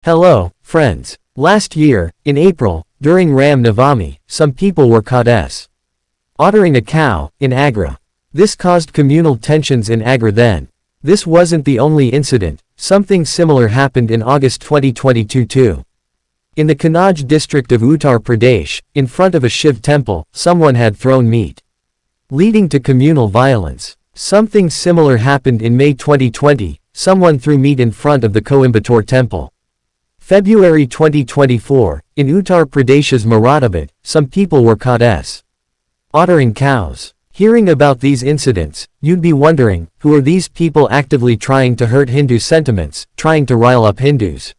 Hello, friends. Last year, in April, during Ram Navami, some people were caught slaughtering a cow in Agra. This caused communal tensions in Agra then. This wasn't the only incident, something similar happened in August 2022 too. In the Kannauj district of Uttar Pradesh, in front of a Shiv temple, someone had thrown meat, leading to communal violence. Something similar happened in May 2020, someone threw meat in front of the Coimbatore temple. February 2024, in Uttar Pradesh's Mera Abdul, some people were caught slaughtering cows. Hearing about these incidents, you'd be wondering, who are these people actively trying to hurt Hindu sentiments, trying to rile up Hindus?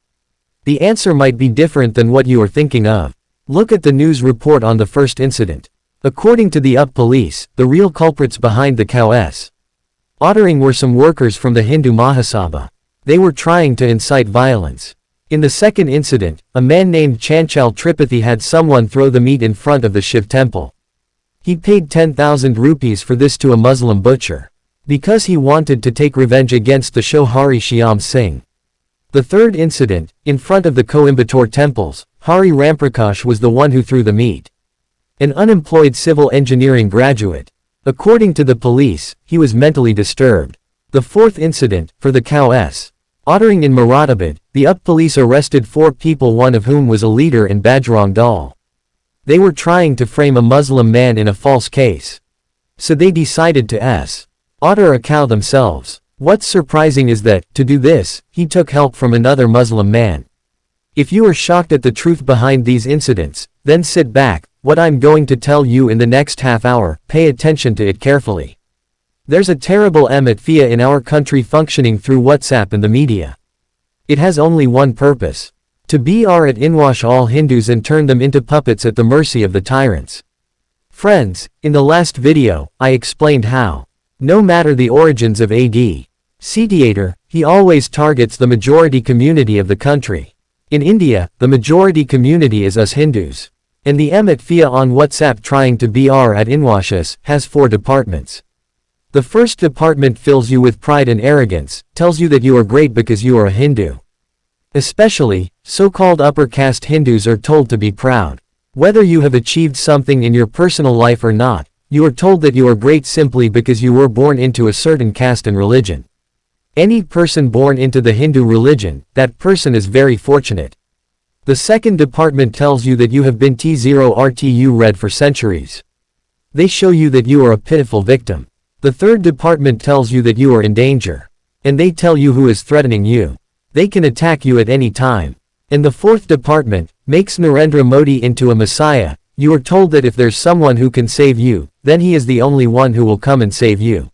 The answer might be different than what you are thinking of. Look at the news report on the first incident. According to the UP police, the real culprits behind the cow slaughtering were some workers from the Hindu Mahasabha. They were trying to incite violence. In the second incident, a man named Chanchal Tripathi had someone throw the meat in front of the Shiv temple. He paid 10,000 rupees for this to a Muslim butcher, because he wanted to take revenge against the Shohari Shyam Singh. The third incident, in front of the Coimbatore temples, Hari Ramprakash was the one who threw the meat. An unemployed civil engineering graduate. According to the police, he was mentally disturbed. The fourth incident, for the cow slaughtering in Mera Abdul, the UP police arrested 4 people, one of whom was a leader in Bajrang Dal. They were trying to frame a Muslim man in a false case. So they decided to slaughter a cow themselves. What's surprising is that, to do this, he took help from another Muslim man. If you are shocked at the truth behind these incidents, then sit back. What I'm going to tell you in the next half hour, pay attention to it carefully. There's a terrible mafia in our country functioning through WhatsApp and the media. It has only one purpose: to brainwash all Hindus and turn them into puppets at the mercy of the tyrants. Friends, in the last video, I explained how, no matter the origins of a dictator, he always targets the majority community of the country. In India, the majority community is us Hindus. And the mafia on WhatsApp trying to brainwash us has 4 departments. The first department fills you with pride and arrogance, tells you that you are great because you are a Hindu. Especially, so-called upper caste Hindus are told to be proud. Whether you have achieved something in your personal life or not, you are told that you are great simply because you were born into a certain caste and religion. Any person born into the Hindu religion, that person is very fortunate. The second department tells you that you have been T0RTU read for centuries. They show you that you are a pitiful victim. The third department tells you that you are in danger. And they tell you who is threatening you. They can attack you at any time. And the fourth department makes Narendra Modi into a messiah. You are told that if there's someone who can save you, then he is the only one who will come and save you.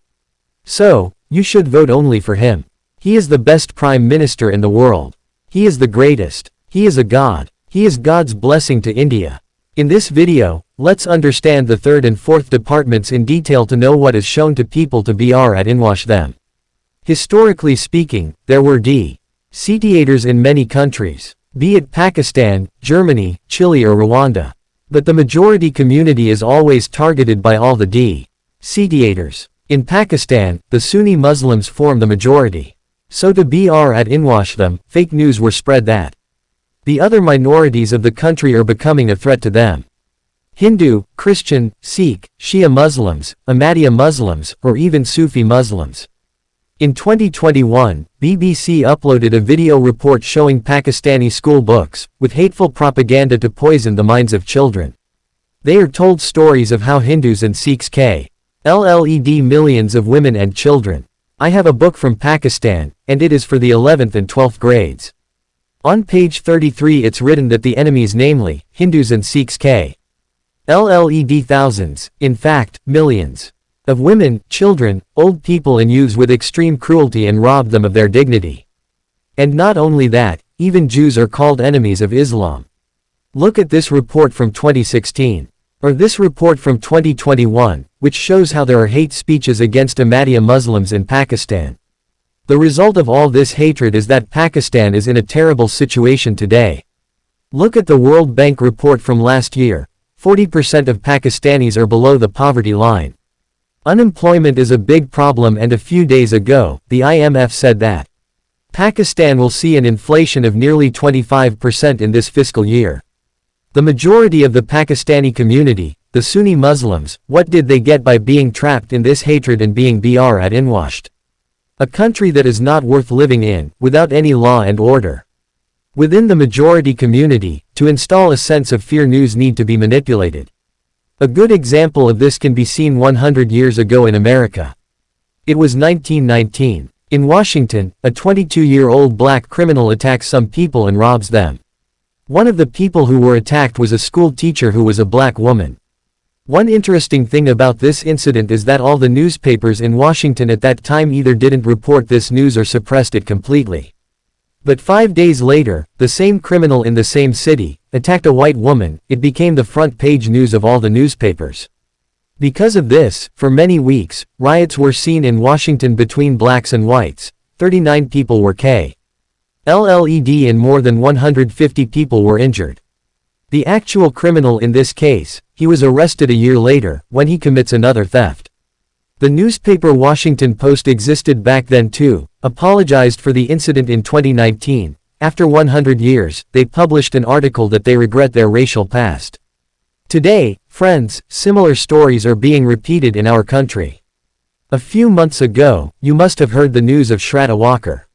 So, you should vote only for him. He is the best prime minister in the world. He is the greatest. He is a god. He is God's blessing to India. In this video, let's understand the third and fourth departments in detail to know what is shown to people to brainwash them. Historically speaking, there were dictators in many countries, be it Pakistan, Germany, Chile or Rwanda. But the majority community is always targeted by all the dictators. In Pakistan, the Sunni Muslims form the majority. So to brainwash them, fake news were spread that the other minorities of the country are becoming a threat to them. Hindu, Christian, Sikh, Shia Muslims, Ahmadiyya Muslims, or even Sufi Muslims. In 2021, BBC uploaded a video report showing Pakistani school books, with hateful propaganda to poison the minds of children. They are told stories of how Hindus and Sikhs killed millions of women and children. I have a book from Pakistan, and it is for the 11th and 12th grades. On page 33 it's written that the enemies, namely, Hindus and Sikhs killed thousands, in fact, millions, of women, children, old people and youths with extreme cruelty and robbed them of their dignity. And not only that, even Jews are called enemies of Islam. Look at this report from 2016. Or this report from 2021, which shows how there are hate speeches against Ahmadiyya Muslims in Pakistan. The result of all this hatred is that Pakistan is in a terrible situation today. Look at the World Bank report from last year. 40% of Pakistanis are below the poverty line. Unemployment is a big problem, and a few days ago, the IMF said that Pakistan will see an inflation of nearly 25% in this fiscal year. The majority of the Pakistani community, the Sunni Muslims, what did they get by being trapped in this hatred and being brainwashed? A country that is not worth living in, without any law and order. Within the majority community, to install a sense of fear, news need to be manipulated. A good example of this can be seen 100 years ago in America. It was 1919. In Washington, a 22-year-old black criminal attacks some people and robs them. One of the people who were attacked was a school teacher who was a black woman. One interesting thing about this incident is that all the newspapers in Washington at that time either didn't report this news or suppressed it completely. But 5 days later, the same criminal in the same city attacked a white woman. It became the front page news of all the newspapers. Because of this, for many weeks, riots were seen in Washington between blacks and whites. 39 people were killed and more than 150 people were injured. The actual criminal in this case, he was arrested a year later, when he commits another theft. The newspaper Washington Post existed back then too, apologized for the incident in 2019. After 100 years, they published an article that they regret their racial past. Today, friends, similar stories are being repeated in our country. A few months ago, you must have heard the news of Shraddha Walker.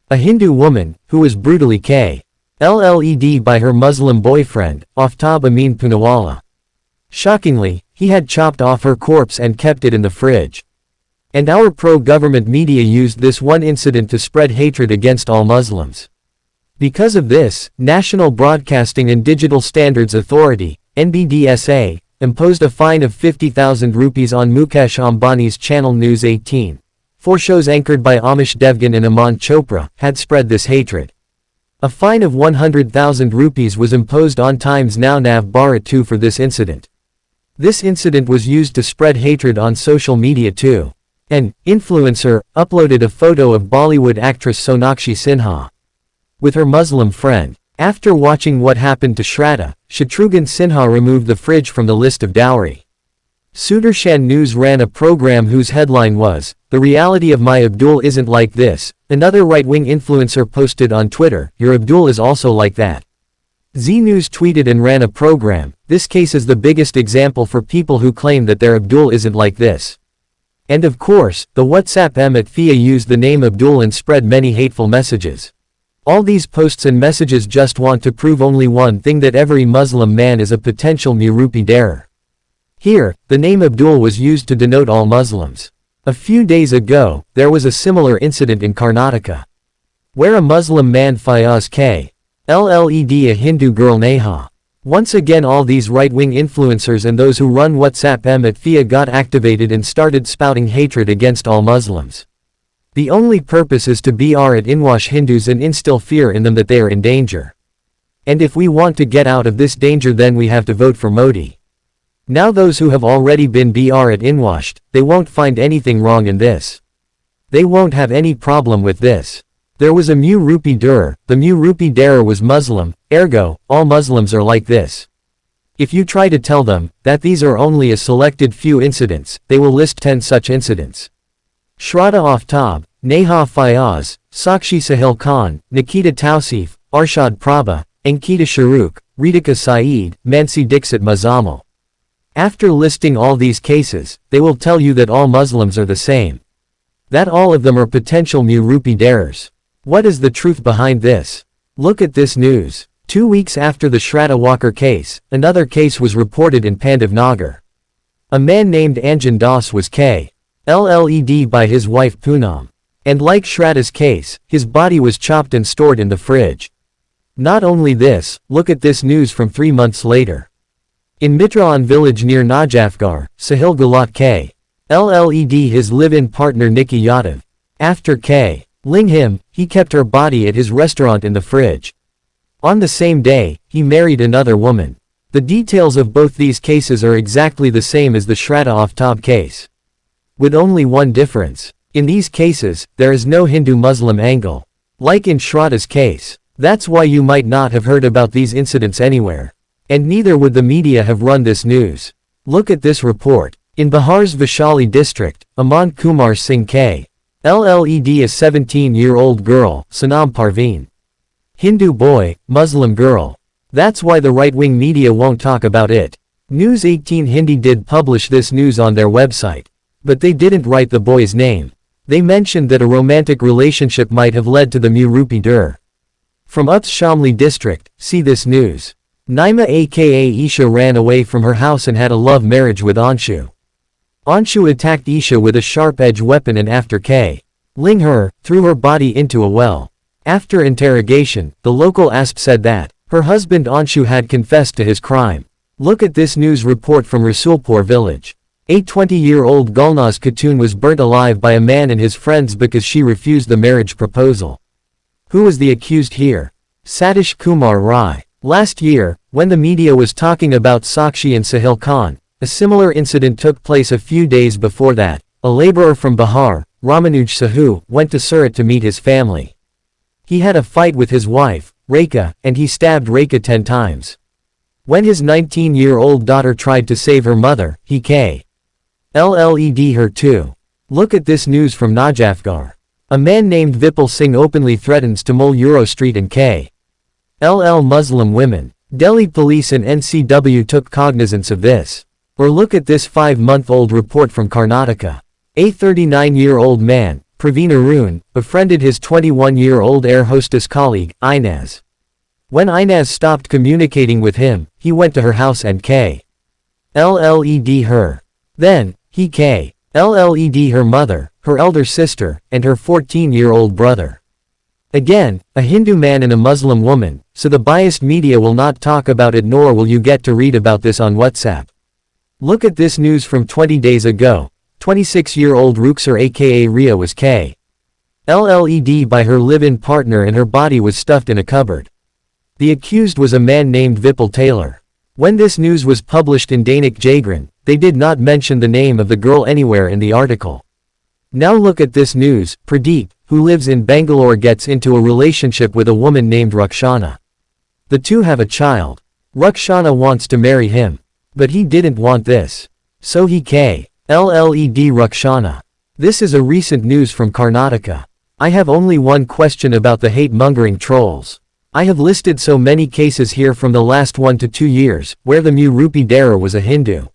A Hindu woman, who was brutally killed by her Muslim boyfriend, Aftab Amin Poonawalla. Shockingly, he had chopped off her corpse and kept it in the fridge. And our pro-government media used this one incident to spread hatred against all Muslims. Because of this, National Broadcasting and Digital Standards Authority, NBDSA, imposed a fine of 50,000 rupees on Mukesh Ambani's channel News 18. 4 shows anchored by Amish Devgan and Aman Chopra had spread this hatred. A fine of 100,000 rupees was imposed on Times Now Nav Bharat too for this incident. This incident was used to spread hatred on social media too. An influencer uploaded a photo of Bollywood actress Sonakshi Sinha with her Muslim friend. After watching what happened to Shraddha, Shatrughan Sinha removed the fridge from the list of dowry. Sudarshan News ran a program whose headline was, "The reality of my Abdul isn't like this." Another right-wing influencer posted on Twitter, "Your Abdul is also like that." Z News tweeted and ran a program, "This case is the biggest example for people who claim that their Abdul isn't like this." And of course, the WhatsApp Mafia used the name Abdul and spread many hateful messages. All these posts and messages just want to prove only one thing, that every Muslim man is a potential Murupi darer. Here, the name Abdul was used to denote all Muslims. A few days ago, there was a similar incident in Karnataka, where a Muslim man Fayaz K. a Hindu girl Neha. Once again all these right-wing influencers and those who run WhatsApp Mafia got activated and started spouting hatred against all Muslims. The only purpose is to brainwash Hindus and instill fear in them that they are in danger. And if we want to get out of this danger, then we have to vote for Modi. Now those who have already been brainwashed, they won't find anything wrong in this. They won't have any problem with this. There was a Murupi darer, the Murupi darer was Muslim, ergo, all Muslims are like this. If you try to tell them that these are only a selected few incidents, they will list 10 such incidents. Shraddha Aftab, Neha Fayaz, Sakshi Sahil Khan, Nikita Tausif, Arshad Prabha, Ankita Shahrukh, Ritika Saeed, Mansi Dixit Mazamal. After listing all these cases, they will tell you that all Muslims are the same. That all of them are potential Murupi darers. What is the truth behind this? Look at this news. 2 weeks after the Shraddha Walker case, another case was reported in Pandavnagar. A man named Anjan Das was killed by his wife Poonam. And like Shraddha's case, his body was chopped and stored in the fridge. Not only this, look at this news from 3 months later. In Mitraon village near Najafgarh, Sahil Galat killed his live-in partner Nikki Yadav. After killing him, he kept her body at his restaurant in the fridge. On the same day, he married another woman. The details of both these cases are exactly the same as the Shraddha Aftab case, with only one difference. In these cases, there is no Hindu-Muslim angle. Like in Shraddha's case. That's why you might not have heard about these incidents anywhere. And neither would the media have run this news. Look at this report. In Bihar's Vaishali district, Aman Kumar Singh K. LLED a 17-year-old girl, Sanam Parveen. Hindu boy, Muslim girl. That's why the right-wing media won't talk about it. News 18 Hindi did publish this news on their website. But they didn't write the boy's name. They mentioned that a romantic relationship might have led to the Murupi Dur. From Uttar Shamli district, see this news. Naima aka Isha ran away from her house and had a love marriage with Anshu. Anshu attacked Isha with a sharp-edged weapon and after killing her, threw her body into a well. After interrogation, the local ASP said that her husband Anshu had confessed to his crime. Look at this news report from Rasulpur village. A 20-year-old Gulnaz Khatun was burnt alive by a man and his friends because she refused the marriage proposal. Who was the accused here? Satish Kumar Rai. Last year, when the media was talking about Sakshi and Sahil Khan, a similar incident took place a few days before that. A laborer from Bihar, Ramanuj Sahu, went to Surat to meet his family. He had a fight with his wife, Rekha, and he stabbed Rekha 10 times. When his 19-year-old daughter tried to save her mother, he killed her too. Look at this news from Najafgarh. A man named Vipul Singh openly threatens to mole Euro Street and kill Muslim women. Delhi police and NCW took cognizance of this. Or look at this 5-month-old report from Karnataka. A 39-year-old man, Praveen Arun, befriended his 21-year-old air hostess colleague, Inaz. When Inaz stopped communicating with him, he went to her house and killed her. Then, he killed her mother, her elder sister, and her 14-year-old brother. Again, a Hindu man and a Muslim woman, so the biased media will not talk about it nor will you get to read about this on WhatsApp. Look at this news from 20 days ago. 26-year-old Ruksar aka Ria was killed by her live-in partner and her body was stuffed in a cupboard. The accused was a man named Vipul Taylor. When this news was published in Dainik Jagran, they did not mention the name of the girl anywhere in the article. Now look at this news. Pradeep, who lives in Bangalore, gets into a relationship with a woman named Rakshana. The two have a child. Rakshana wants to marry him. But he didn't want this. So he killed Rakshana. This is a recent news from Karnataka. I have only one question about the hate-mongering trolls. I have listed so many cases here from the last 1 to 2 years, where the Murupi Dara was a Hindu.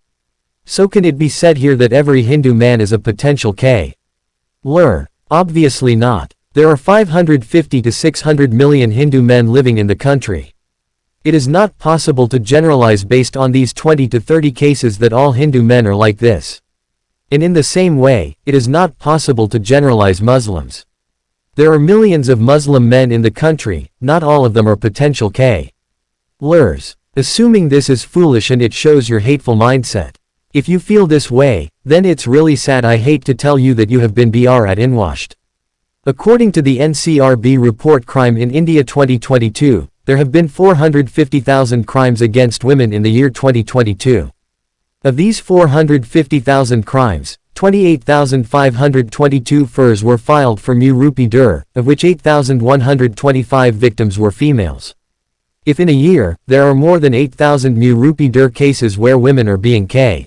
So can it be said here that every Hindu man is a potential killer? Obviously not. There are 550 to 600 million Hindu men living in the country. It is not possible to generalize based on these 20 to 30 cases that all Hindu men are like this. And in the same way, it is not possible to generalize Muslims. There are millions of Muslim men in the country, not all of them are potential killers. Assuming this is foolish and it shows your hateful mindset. If you feel this way, then it's really sad. I hate to tell you that you have been brainwashed. According to the NCRB report Crime in India 2022, there have been 450,000 crimes against women in the year 2022. Of these 450,000 crimes, 28,522 FIRs were filed for Murupi Dur, of which 8,125 victims were females. If in a year, there are more than 8,000 Murupi Dur cases where women are being killed,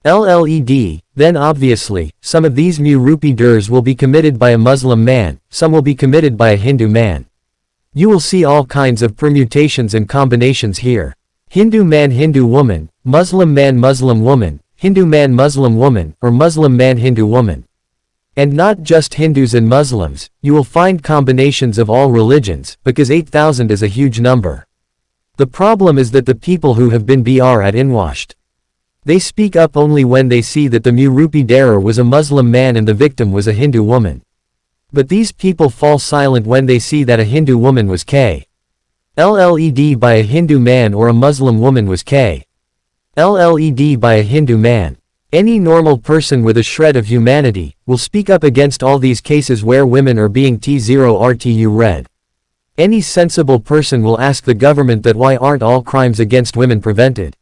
then obviously, some of these Murupi Durs will be committed by a Muslim man, some will be committed by a Hindu man. You will see all kinds of permutations and combinations here. Hindu man Hindu woman, Muslim man Muslim woman, Hindu man Muslim woman, or Muslim man Hindu woman. And not just Hindus and Muslims, you will find combinations of all religions, because 8,000 is a huge number. The problem is that the people who have been brainwashed. They speak up only when they see that the Murupi Dara was a Muslim man and the victim was a Hindu woman. But these people fall silent when they see that a Hindu woman was killed by a Hindu man or a Muslim woman was killed by a Hindu man. Any normal person with a shred of humanity will speak up against all these cases where women are being T0RTU read. Any sensible person will ask the government that why aren't all crimes against women prevented?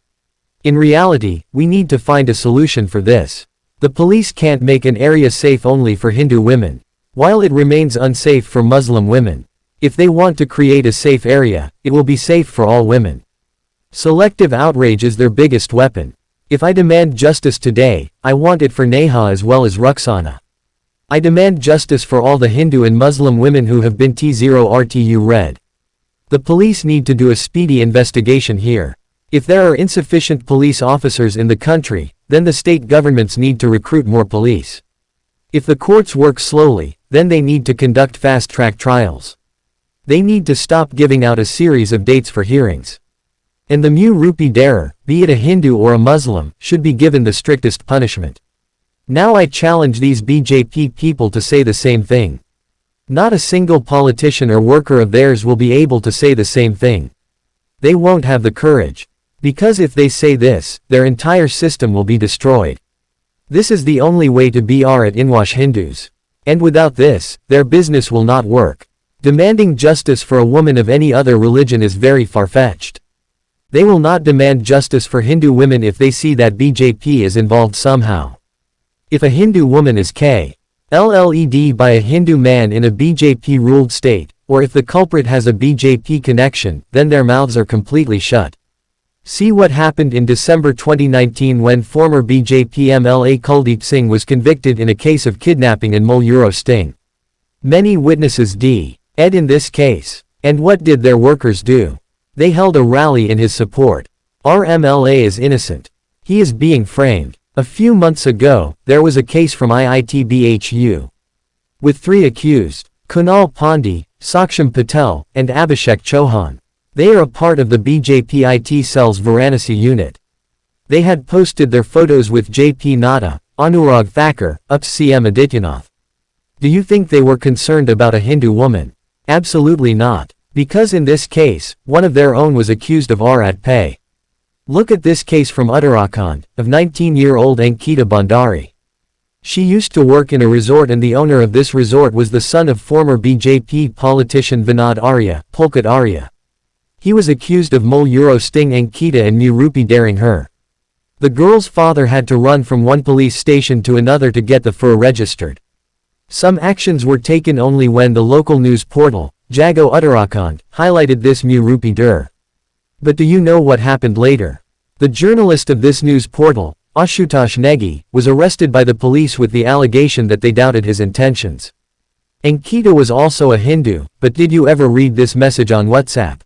In reality, we need to find a solution for this. The police can't make an area safe only for Hindu women, while it remains unsafe for Muslim women. If they want to create a safe area, it will be safe for all women. Selective outrage is their biggest weapon. If I demand justice today, I want it for Neha as well as Ruxana. I demand justice for all the Hindu and Muslim women who have been T0RTU read. The police need to do a speedy investigation here. If there are insufficient police officers in the country, then the state governments need to recruit more police. If the courts work slowly, then they need to conduct fast-track trials. They need to stop giving out a series of dates for hearings. And the Mu Rupee darer, be it a Hindu or a Muslim, should be given the strictest punishment. Now I challenge these BJP people to say the same thing. Not a single politician or worker of theirs will be able to say the same thing. They won't have the courage. Because if they say this, their entire system will be destroyed. This is the only way to BR at Brainwash Hindus. And without this, their business will not work. Demanding justice for a woman of any other religion is very far-fetched. They will not demand justice for Hindu women if they see that BJP is involved somehow. If a Hindu woman is killed by a Hindu man in a BJP-ruled state, or if the culprit has a BJP connection, then their mouths are completely shut. See what happened in December 2019 when former BJP MLA Kuldeep Singh was convicted in a case of kidnapping and mole sting. Many witnesses d.ed in this case. And what did their workers do? They held a rally in his support. Our MLA is innocent. He is being framed. A few months ago, there was a case from IIT-BHU. With 3 accused, Kunal Pandey, Saksham Patel, and Abhishek Chauhan. They are a part of the BJP IT cell's Varanasi unit. They had posted their photos with JP Nadda, Anurag Thakur, up to CM Adityanath. Do you think they were concerned about a Hindu woman? Absolutely not. Because in this case, one of their own was accused of Arat pay. Look at this case from Uttarakhand, of 19-year-old Ankita Bhandari. She used to work in a resort and the owner of this resort was the son of former BJP politician Vinod Arya, Pulkit Arya. He was accused of mole sting Ankita and Mu Rupee daring her. The girl's father had to run from one police station to another to get the FIR registered. Some actions were taken only when the local news portal, Jago Uttarakhand, highlighted this Mu Rupee dur. But do you know what happened later? The journalist of this news portal, Ashutosh Negi, was arrested by the police with the allegation that they doubted his intentions. Ankita was also a Hindu, but did you ever read this message on WhatsApp?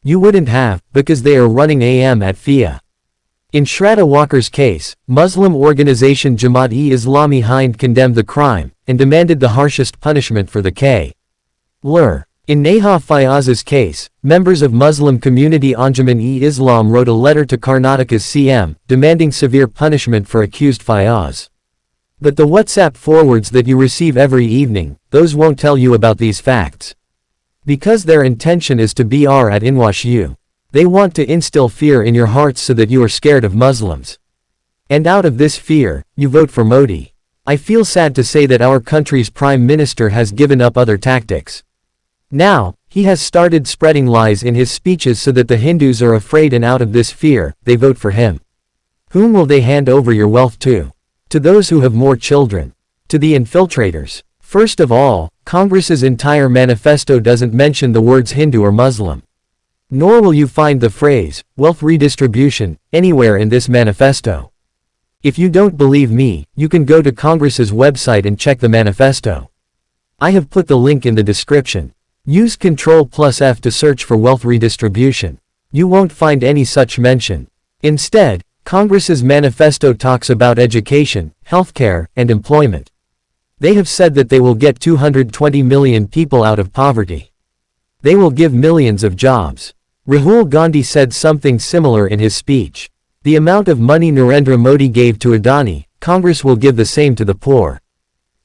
You wouldn't have, because they are running AM at FIA. In Shraddha Walker's case, Muslim organization Jamaat-e-Islami Hind condemned the crime, and demanded the harshest punishment for the killers. In Neha Fayaz's case, members of Muslim community Anjuman-e-Islam wrote a letter to Karnataka's CM, demanding severe punishment for accused Fayaz. But the WhatsApp forwards that you receive every evening, those won't tell you about these facts. Because their intention is to BR at Brainwash you. They want to instill fear in your hearts so that you are scared of Muslims. And out of this fear, you vote for Modi. I feel sad to say that our country's Prime Minister has given up other tactics. Now, he has started spreading lies in his speeches so that the Hindus are afraid, and out of this fear, they vote for him. Whom will they hand over your wealth to? To those who have more children. To the infiltrators. First of all, Congress's entire manifesto doesn't mention the words Hindu or Muslim. Nor will you find the phrase, wealth redistribution, anywhere in this manifesto. If you don't believe me, you can go to Congress's website and check the manifesto. I have put the link in the description. Use Ctrl+F to search for wealth redistribution. You won't find any such mention. Instead, Congress's manifesto talks about education, healthcare, and employment. They have said that they will get 220 million people out of poverty. They will give millions of jobs. Rahul Gandhi said something similar in his speech. The amount of money Narendra Modi gave to Adani, Congress will give the same to the poor.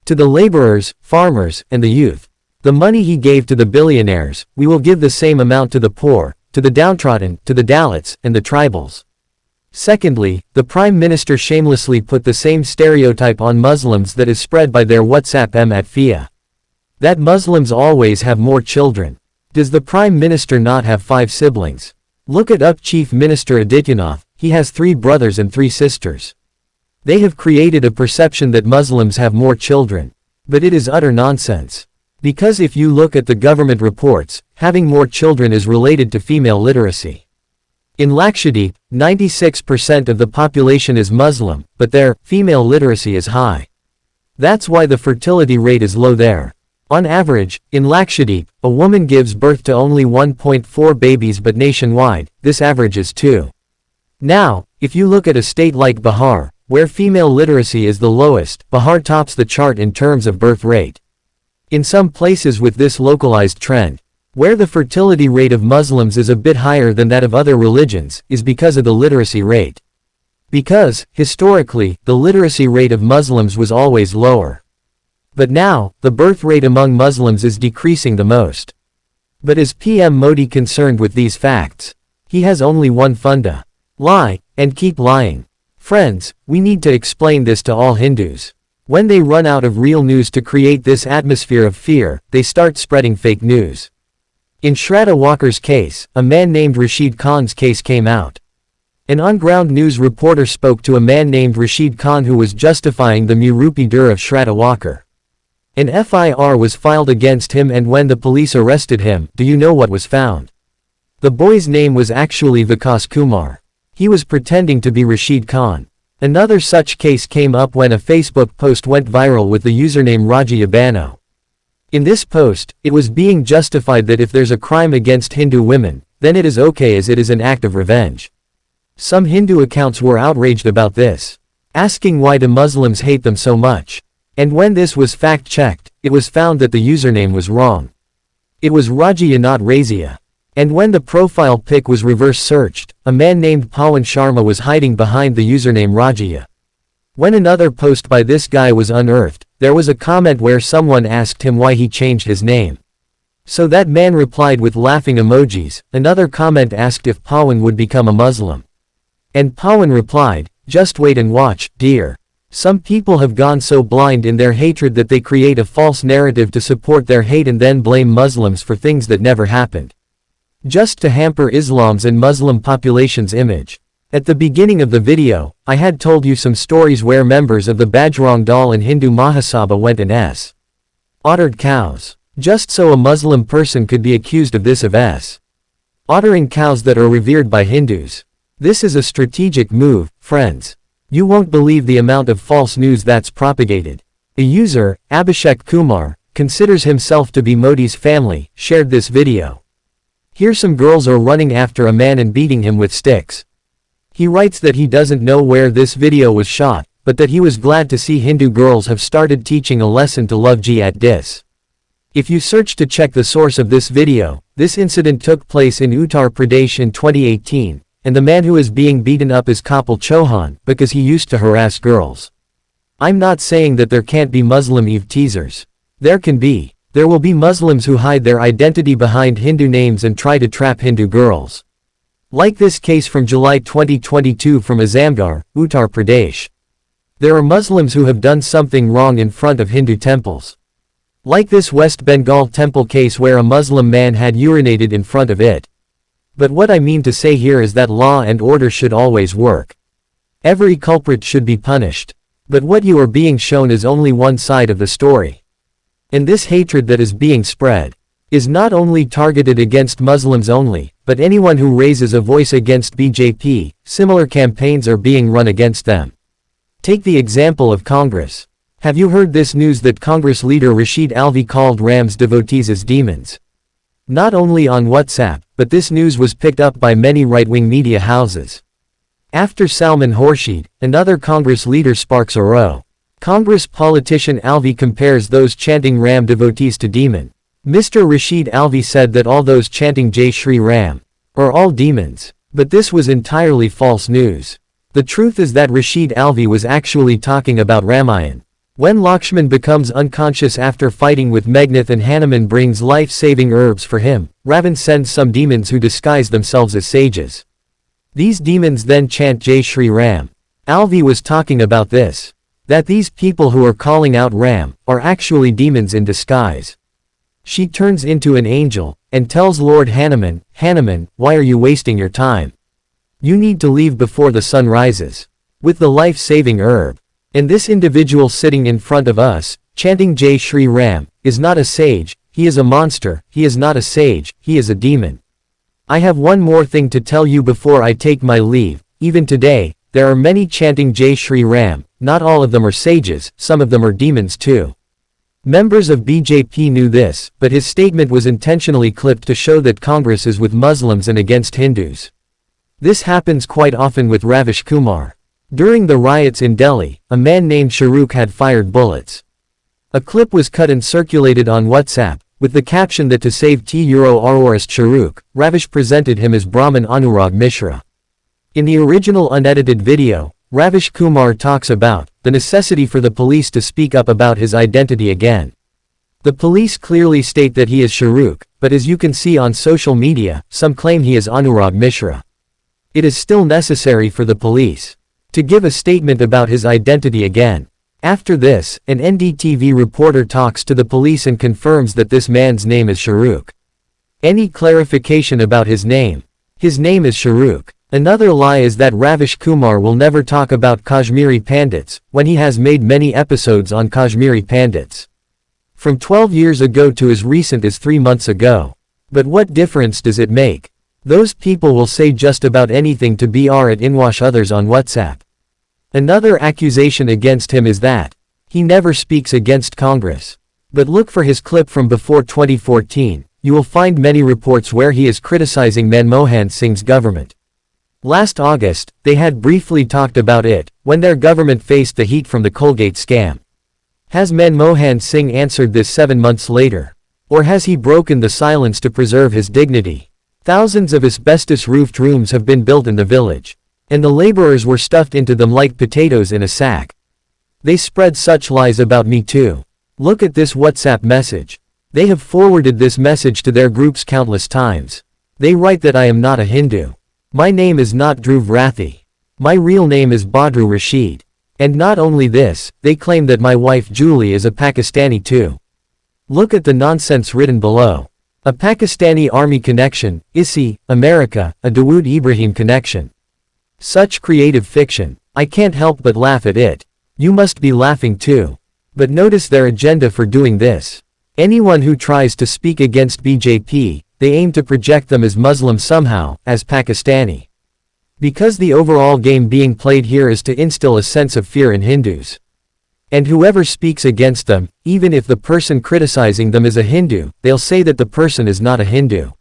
To the laborers, farmers, and the youth. The money he gave to the billionaires, we will give the same amount to the poor, to the downtrodden, to the Dalits, and the tribals. Secondly, the Prime Minister shamelessly put the same stereotype on Muslims that is spread by their WhatsApp at FIA. That Muslims always have more children. Does the Prime Minister not have 5 siblings? Look at up Chief Minister Adityanath, he has 3 brothers and 3 sisters. They have created a perception that Muslims have more children. But it is utter nonsense. Because if you look at the government reports, having more children is related to female literacy. In Lakshadweep, 96% of the population is Muslim, but their female literacy is high. That's why the fertility rate is low there. On average, in Lakshadweep, a woman gives birth to only 1.4 babies, but nationwide, this average is 2. Now, if you look at a state like Bihar, where female literacy is the lowest, Bihar tops the chart in terms of birth rate. In some places with this localized trend, where the fertility rate of Muslims is a bit higher than that of other religions, is because of the literacy rate. Because, historically, the literacy rate of Muslims was always lower. But now, the birth rate among Muslims is decreasing the most. But is PM Modi concerned with these facts? He has only one funda. Lie, and keep lying. Friends, we need to explain this to all Hindus. When they run out of real news to create this atmosphere of fear, they start spreading fake news. In Shraddha Walker's case, a man named Rashid Khan's case came out. An on-ground news reporter spoke to a man named Rashid Khan who was justifying the Murupi Dur of Shraddha Walker. An FIR was filed against him, and when the police arrested him, do you know what was found? The boy's name was actually Vikas Kumar. He was pretending to be Rashid Khan. Another such case came up when a Facebook post went viral with the username Raji Abano. In this post, it was being justified that if there's a crime against Hindu women, then it is okay as it is an act of revenge. Some Hindu accounts were outraged about this, asking why do Muslims hate them so much. And when this was fact-checked, it was found that the username was wrong. It was Rajia, not Razia. And when the profile pic was reverse-searched, a man named Pawan Sharma was hiding behind the username Rajia. When another post by this guy was unearthed, there was a comment where someone asked him why he changed his name. So that man replied with laughing emojis. Another comment asked if Pawan would become a Muslim. And Pawan replied, "Just wait and watch, dear." Some people have gone so blind in their hatred that they create a false narrative to support their hate and then blame Muslims for things that never happened, just to hamper Islam's and Muslim population's image. At the beginning of the video, I had told you some stories where members of the Bajrang Dal and Hindu Mahasabha went and slaughtered cows, just so a Muslim person could be accused of this, of slaughtering cows that are revered by Hindus. This is a strategic move, friends. You won't believe the amount of false news that's propagated. A user, Abhishek Kumar, considers himself to be Modi's family, shared this video. Here some girls are running after a man and beating him with sticks. He writes that he doesn't know where this video was shot, but that he was glad to see Hindu girls have started teaching a lesson to love Ji at dis. If you search to check the source of this video, this incident took place in Uttar Pradesh in 2018. And the man who is being beaten up is Kapil Chauhan, because he used to harass girls. I'm not saying that there can't be Muslim Eve teasers. There can be. There will be Muslims who hide their identity behind Hindu names and try to trap Hindu girls. Like this case from July 2022 from Azamgarh, Uttar Pradesh. There are Muslims who have done something wrong in front of Hindu temples. Like this West Bengal temple case where a Muslim man had urinated in front of it. But what I mean to say here is that law and order should always work. Every culprit should be punished. But what you are being shown is only one side of the story. And this hatred that is being spread is not only targeted against Muslims only, but anyone who raises a voice against BJP, similar campaigns are being run against them. Take the example of Congress. Have you heard this news that Congress leader Rashid Alvi called Ram's devotees as demons? Not only on WhatsApp, but this news was picked up by many right-wing media houses. After Salman Khurshid, another Congress leader sparks a row. Congress politician Alvi compares those chanting Ram devotees to demon. Mr. Rashid Alvi said that all those chanting Jai Shri Ram are all demons. But this was entirely false news. The truth is that Rashid Alvi was actually talking about Ramayan. When Lakshman becomes unconscious after fighting with Meghnad and Hanuman brings life-saving herbs for him, Ravan sends some demons who disguise themselves as sages. These demons then chant Jai Shri Ram. Alvi was talking about this. That these people who are calling out Ram are actually demons in disguise. She turns into an angel and tells Lord Hanuman, "Hanuman, why are you wasting your time? You need to leave before the sun rises." With the life-saving herb. And this individual sitting in front of us, chanting Jai Shri Ram, is not a sage, he is a monster, he is not a sage, he is a demon. I have one more thing to tell you before I take my leave. Even today, there are many chanting Jai Shri Ram. Not all of them are sages, some of them are demons too. Members of BJP knew this, but his statement was intentionally clipped to show that Congress is with Muslims and against Hindus. This happens quite often with Ravish Kumar. During the riots in Delhi, a man named Shahrukh had fired bullets. A clip was cut and circulated on WhatsApp, with the caption that to save terrorist Shahrukh, Ravish presented him as Brahman Anurag Mishra. In the original unedited video, Ravish Kumar talks about the necessity for the police to speak up about his identity again. The police clearly state that he is Shahrukh, but as you can see on social media, some claim he is Anurag Mishra. It is still necessary for the police to give a statement about his identity again. After this, an NDTV reporter talks to the police and confirms that this man's name is Shahrukh. Any clarification about his name? His name is Shahrukh. Another lie is that Ravish Kumar will never talk about Kashmiri Pandits, when he has made many episodes on Kashmiri Pandits. From 12 years ago to as recent as 3 months ago. But what difference does it make? Those people will say just about anything to brainwash others on WhatsApp. Another accusation against him is that he never speaks against Congress. But look for his clip from before 2014, you will find many reports where he is criticizing Manmohan Singh's government. Last August, they had briefly talked about it, when their government faced the heat from the Colgate scam. Has Manmohan Singh answered this 7 months later? Or has he broken the silence to preserve his dignity? Thousands of asbestos-roofed rooms have been built in the village. And the laborers were stuffed into them like potatoes in a sack. They spread such lies about me too. Look at this WhatsApp message. They have forwarded this message to their groups countless times. They write that I am not a Hindu. My name is not Dhruv Rathi. My real name is Badru Rashid. And not only this, they claim that my wife Julie is a Pakistani too. Look at the nonsense written below. A Pakistani army connection, ISI, America, a Dawood Ibrahim connection. Such creative fiction. I can't help but laugh at it. You must be laughing too. But notice their agenda for doing this. Anyone who tries to speak against BJP, they aim to project them as Muslim somehow, as Pakistani. Because the overall game being played here is to instill a sense of fear in Hindus. And whoever speaks against them, even if the person criticizing them is a Hindu, they'll say that the person is not a Hindu.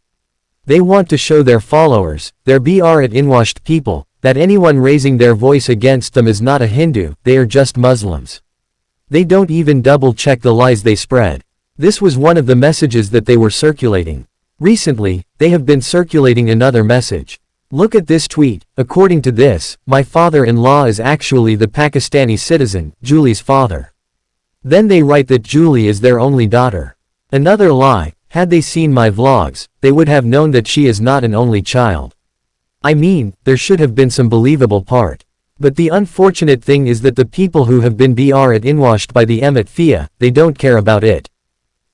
They want to show their followers, their brainwashed people, that anyone raising their voice against them is not a Hindu, they are just Muslims. They don't even double-check the lies they spread. This was one of the messages that they were circulating. Recently, they have been circulating another message. Look at this tweet. According to this, my father-in-law is actually the Pakistani citizen, Julie's father. Then they write that Julie is their only daughter. Another lie. Had they seen my vlogs, they would have known that she is not an only child. I mean, there should have been some believable part. But the unfortunate thing is that the people who have been brainwashed by the mafia, they don't care about it.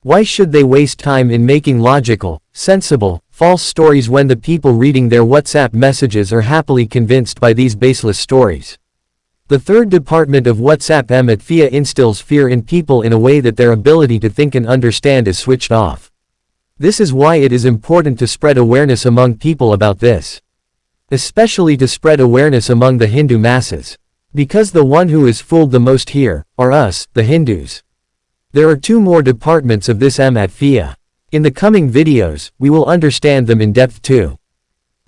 Why should they waste time in making logical, sensible, false stories when the people reading their WhatsApp messages are happily convinced by these baseless stories? The third department of WhatsApp mafia instills fear in people in a way that their ability to think and understand is switched off. This is why it is important to spread awareness among people about this. Especially to spread awareness among the Hindu masses. Because the one who is fooled the most here, are us, the Hindus. There are 2 more departments of this mafia. In the coming videos, we will understand them in depth too.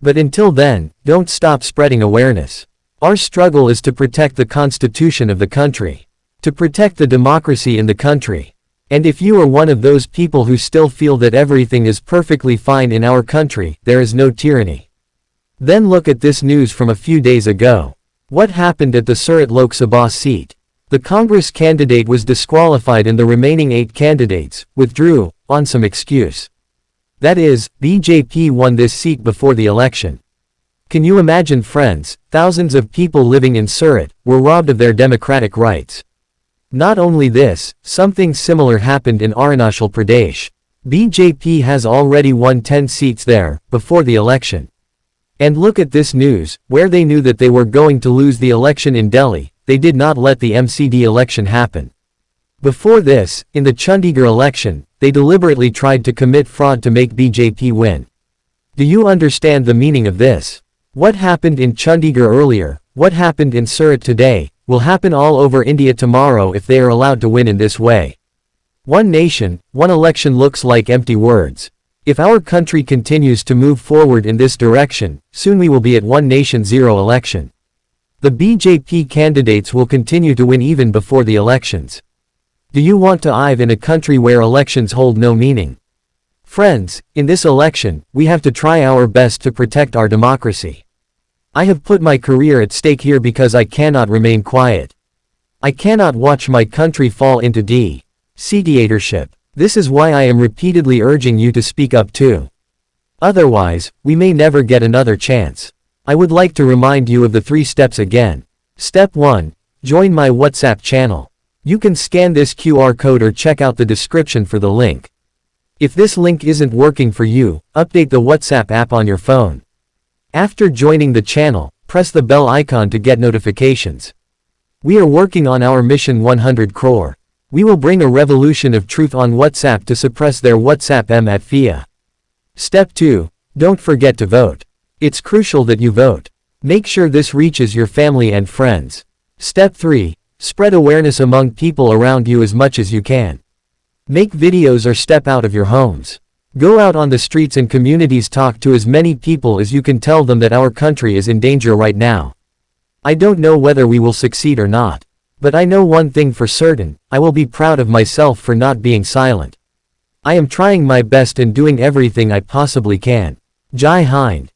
But until then, don't stop spreading awareness. Our struggle is to protect the constitution of the country. To protect the democracy in the country. And if you are one of those people who still feel that everything is perfectly fine in our country, there is no tyranny. Then look at this news from a few days ago. What happened at the Surat Lok Sabha seat? The Congress candidate was disqualified and the remaining 8 candidates withdrew, on some excuse. That is, BJP won this seat before the election. Can you imagine, friends, thousands of people living in Surat were robbed of their democratic rights. Not only this, something similar happened in Arunachal Pradesh. BJP has already won 10 seats there, before the election. And look at this news, where they knew that they were going to lose the election in Delhi, they did not let the MCD election happen. Before this, in the Chandigarh election, they deliberately tried to commit fraud to make BJP win. Do you understand the meaning of this? What happened in Chandigarh earlier, What happened in Surat today, will happen all over India tomorrow if they are allowed to win in this way. One nation, one election looks like empty words. If our country continues to move forward in this direction, soon we will be at one nation zero election. The BJP candidates will continue to win even before the elections. Do you want to live in a country where elections hold no meaning? Friends, in this election, we have to try our best to protect our democracy. I have put my career at stake here because I cannot remain quiet. I cannot watch my country fall into dictatorship. This is why I am repeatedly urging you to speak up too. Otherwise, we may never get another chance. I would like to remind you of the 3 steps again. Step 1. Join my WhatsApp channel. You can scan this QR code or check out the description for the link. If this link isn't working for you, update the WhatsApp app on your phone. After joining the channel, press the bell icon to get notifications. We are working on our mission 100 crore. We will bring a revolution of truth on WhatsApp to suppress their WhatsApp mafia. Step 2. Don't forget to vote. It's crucial that you vote. Make sure this reaches your family and friends. Step 3. Spread awareness among people around you as much as you can. Make videos or step out of your homes. Go out on the streets and communities, talk to as many people as you can, tell them that our country is in danger right now. I don't know whether we will succeed or not. But I know one thing for certain, I will be proud of myself for not being silent. I am trying my best and doing everything I possibly can. Jai Hind.